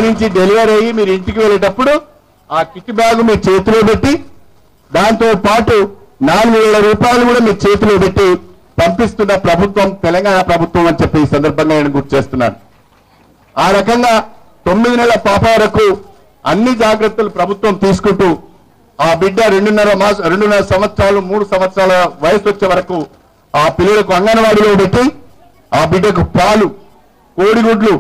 నుంచి డెలివరీ అయ్యి మీరు ఇంటికి వెళ్ళేటప్పుడు ఆ కిట్ బ్యాగ్ మీ చేతిలో పెట్టి దాంతో పాటు 4,000 రూపాయలు కూడా మీ చేతిలో పెట్టి పంపిస్తున్న ప్రభుత్వం తెలంగాణ ప్రభుత్వం అని చెప్పి ఈ సందర్భంగా నేను గుర్తు చేస్తున్నాను. ఆ రకంగా 9 నెలల పాప వరకు అన్ని జాగ్రత్తలు ప్రభుత్వం తీసుకుంటూ ఆ బిడ్డ 2.5 సంవత్సరాలు 3 సంవత్సరాల వయసు వచ్చే వరకు ఆ పిల్లలకు అంగన్వాడీలో పెట్టి ఆ బిడ్డకు పాలు, కోడిగుడ్లు,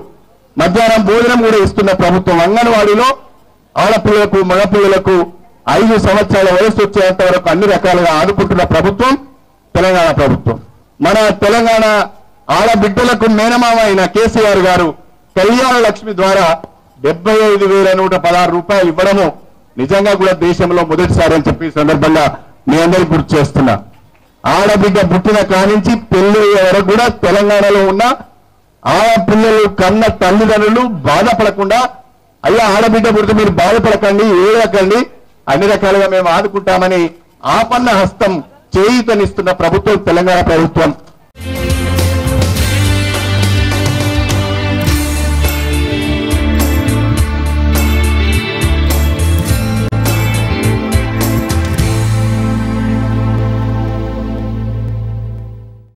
మధ్యాహ్నం భోజనం కూడా ఇస్తున్న ప్రభుత్వం. అంగన్వాడీలో ఆడపిల్లలకు మగపిల్లలకు 5 సంవత్సరాల వయసు వచ్చేంత వరకు అన్ని రకాలుగా ఆదుకుంటున్న ప్రభుత్వం తెలంగాణ ప్రభుత్వం. మన తెలంగాణ ఆడబిడ్డలకు మేనమామ అయిన కేసీఆర్ గారు కళ్యాణ లక్ష్మి ద్వారా 75,116 రూపాయలు ఇవ్వడము నిజంగా కూడా దేశంలో మొదటిసారి అని చెప్పి సందర్భంగా మీ అందరికీ గుర్తు చేస్తున్నా. ఆడబిడ్డ పుట్టిన కానించి పెళ్లి వరకు కూడా తెలంగాణలో ఉన్న ఆడపిల్లలు కన్న తల్లిదండ్రులు బాధపడకుండా అయ్యా ఆడబిడ్డ పుడితే మీరు బాధపడకండి, ఏడకండి, అన్ని రకాలుగా మేము ఆదుకుంటామని ఆపన్న హస్తం చేయూతనిస్తున్న ప్రభుత్వం తెలంగాణ ప్రభుత్వం.